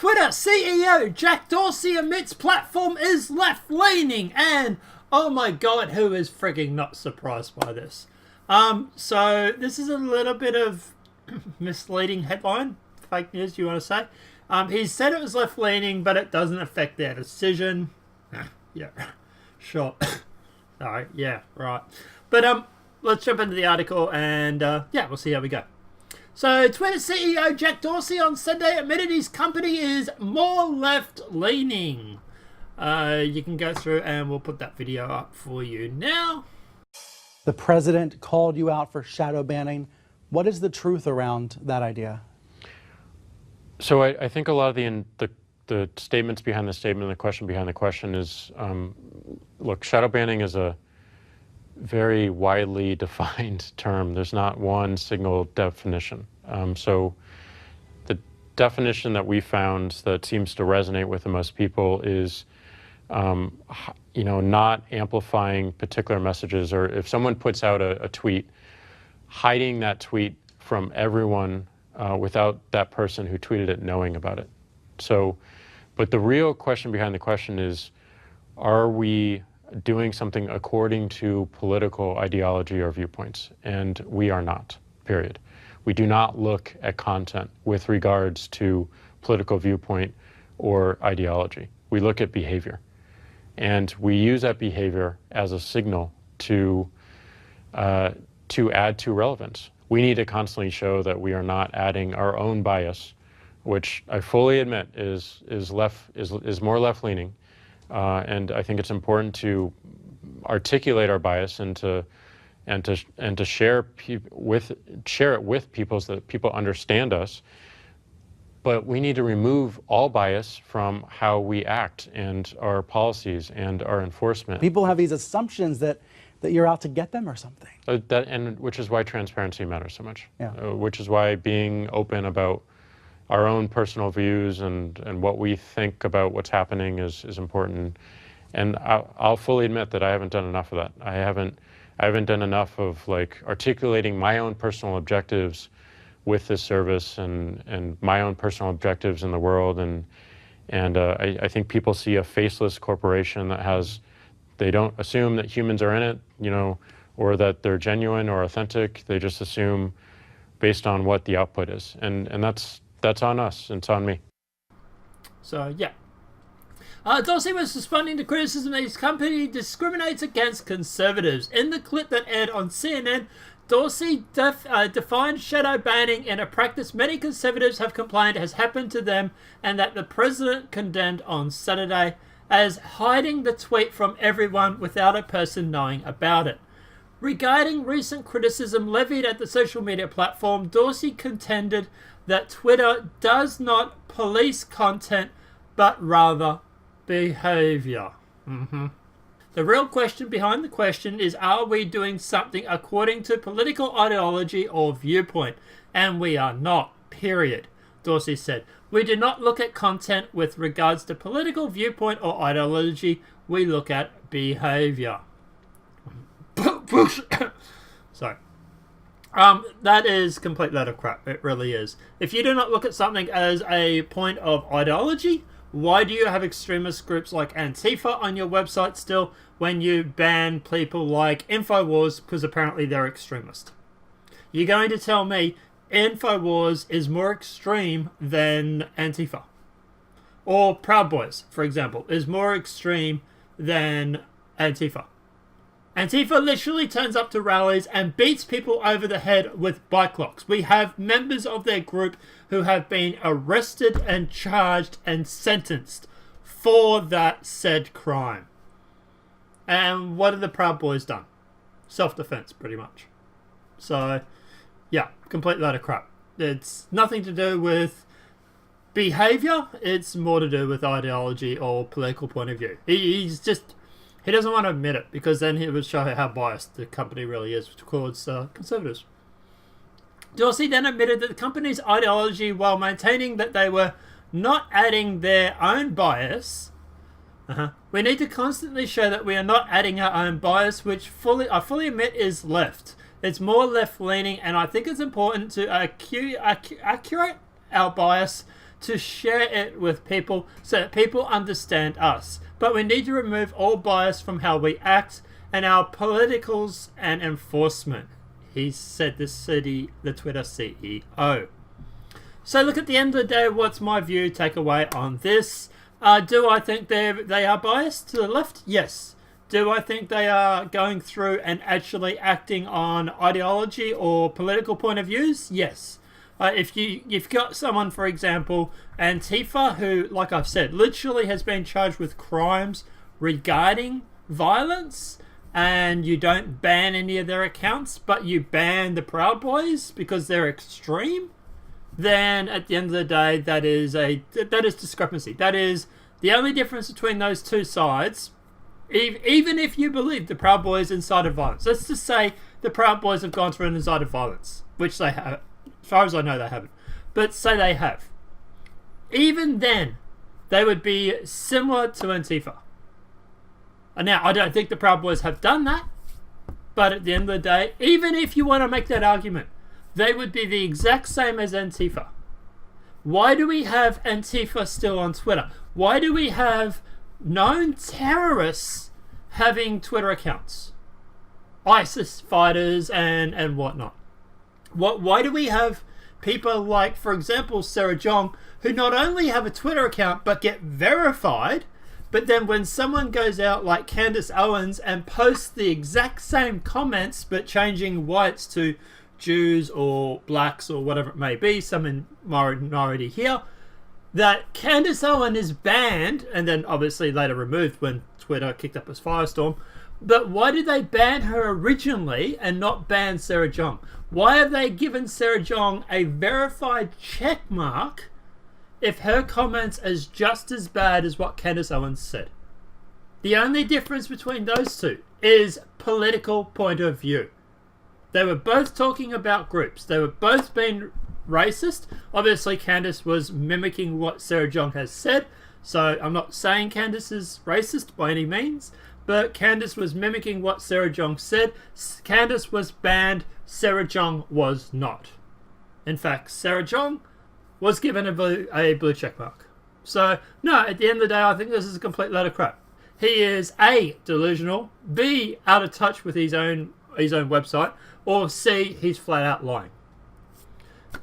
Twitter CEO Jack Dorsey admits platform is left-leaning, and oh my god, who is frigging not surprised by this? So this is a little bit of misleading headline, fake news you want to say. He said it was left-leaning, but it doesn't affect their decision. Yeah, sure. Sorry, yeah, right. But let's jump into the article and yeah, we'll see how we go. So, Twitter CEO Jack Dorsey on Sunday admitted his company is more left-leaning. You can go through and we'll put that video up for you now. The president called you out for shadow banning. What is the truth around that idea? So I think a lot of the statements behind the statement and the question behind the question is, look, shadow banning is a very widely defined term. There's not one single definition. So the definition that we found that seems to resonate with the most people is, not amplifying particular messages, or if someone puts out a tweet, hiding that tweet from everyone without that person who tweeted it knowing about it. So, but the real question behind the question is, are we doing something according to political ideology or viewpoints? And we are not, period. We do not look at content with regards to political viewpoint or ideology. We look at behavior. And we use that behavior as a signal to add to relevance. We need to constantly show that we are not adding our own bias, which I fully admit is more left-leaning. And I think it's important to articulate our bias and to share it with people so that people understand us. But we need to remove all bias from how we act and our policies and our enforcement. People have these assumptions that you're out to get them or something. And which is why transparency matters so much. Yeah. Which is why being open about our own personal views and what we think about what's happening is important. And I'll fully admit that I haven't done enough of that. I haven't done enough of articulating my own personal objectives with this service and my own personal objectives in the world. And I think people see a faceless corporation that they don't assume that humans are in it, or that they're genuine or authentic. They just assume based on what the output is. And that's on us. It's on me. So, yeah. Dorsey was responding to criticism that his company discriminates against conservatives. In the clip that aired on CNN, Dorsey defined shadow banning in a practice many conservatives have complained has happened to them and that the president condemned on Saturday as hiding the tweet from everyone without a person knowing about it. Regarding recent criticism levied at the social media platform, Dorsey contended that Twitter does not police content, but rather behavior. The real question behind the question is, are we doing something according to political ideology or viewpoint? And we are not, period, Dorsey said. We do not look at content with regards to political viewpoint or ideology. We look at behavior. Sorry. That is complete load of crap. It really is. If you do not look at something as a point of ideology, why do you have extremist groups like Antifa on your website still when you ban people like InfoWars because apparently they're extremist? You're going to tell me InfoWars is more extreme than Antifa? Or Proud Boys, for example, is more extreme than Antifa? Antifa literally turns up to rallies and beats people over the head with bike locks. We have members of their group who have been arrested and charged and sentenced for that said crime. And what have the Proud Boys done? Self-defense, pretty much. So, yeah, complete load of crap. It's nothing to do with behavior. It's more to do with ideology or political point of view. He doesn't want to admit it because then he would show how biased the company really is towards conservatives. Dorsey then admitted that the company's ideology, while maintaining that they were not adding their own bias, we need to constantly show that we are not adding our own bias, which I fully admit is left. It's more left-leaning, and I think it's important to accurate our bias to share it with people so that people understand us. But we need to remove all bias from how we act and our politicals and enforcement. He said the Twitter CEO. So look, at the end of the day, what's my view takeaway on this? Do I think they are biased to the left? Yes. Do I think they are going through and actually acting on ideology or political point of views? Yes. If you've got someone, for example, Antifa, who, like I've said, literally has been charged with crimes regarding violence, and you don't ban any of their accounts, but you ban the Proud Boys because they're extreme, then at the end of the day, that is discrepancy. That is the only difference between those two sides. Even if you believe the Proud Boys incited violence, let's just say the Proud Boys have gone through an incited violence, which they have. As far as I know, they haven't. But say they have. Even then, they would be similar to Antifa. And now, I don't think the Proud Boys have done that. But at the end of the day, even if you want to make that argument, they would be the exact same as Antifa. Why do we have Antifa still on Twitter? Why do we have known terrorists having Twitter accounts? ISIS fighters and whatnot. Why do we have people like, for example, Sarah Jong, who not only have a Twitter account but get verified, but then when someone goes out like Candace Owens and posts the exact same comments but changing whites to Jews or blacks or whatever it may be, some minority here, that Candace Owens is banned and then obviously later removed when Twitter kicked up its firestorm. But why did they ban her originally and not ban Sarah Jong? Why have they given Sarah Jong a verified check mark if her comments is just as bad as what Candace Owens said? The only difference between those two is political point of view. They were both talking about groups. They were both being racist. Obviously, Candace was mimicking what Sarah Jong has said. So I'm not saying Candace is racist by any means. But Candace was mimicking what Sarah Jong said. Candace was banned. Sarah Jong was not. In fact, Sarah Jong was given a blue check mark. So, no, at the end of the day, I think this is a complete load of crap. He is A, delusional, B, out of touch with his own website, or C, he's flat out lying.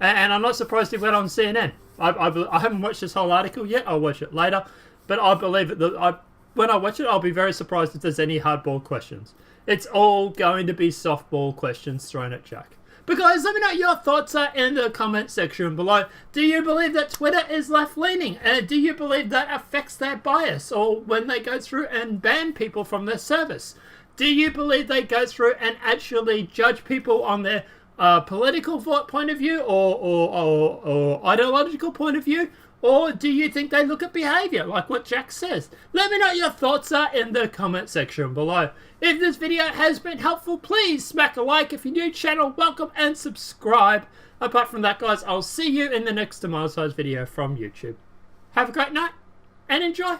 And I'm not surprised he went on CNN. I haven't watched this whole article yet. I'll watch it later. But I believe that when I watch it, I'll be very surprised if there's any hardball questions. It's all going to be softball questions thrown at Jack. But guys, let me know what your thoughts are in the comment section below. Do you believe that Twitter is left-leaning? And do you believe that affects their bias or when they go through and ban people from their service? Do you believe they go through and actually judge people on their political point of view or ideological point of view? Or do you think they look at behavior, like what Jack says? Let me know what your thoughts are in the comment section below. If this video has been helpful, please smack a like. If you're new to the channel, welcome and subscribe. Apart from that, guys, I'll see you in the next demonetized video from YouTube. Have a great night and enjoy.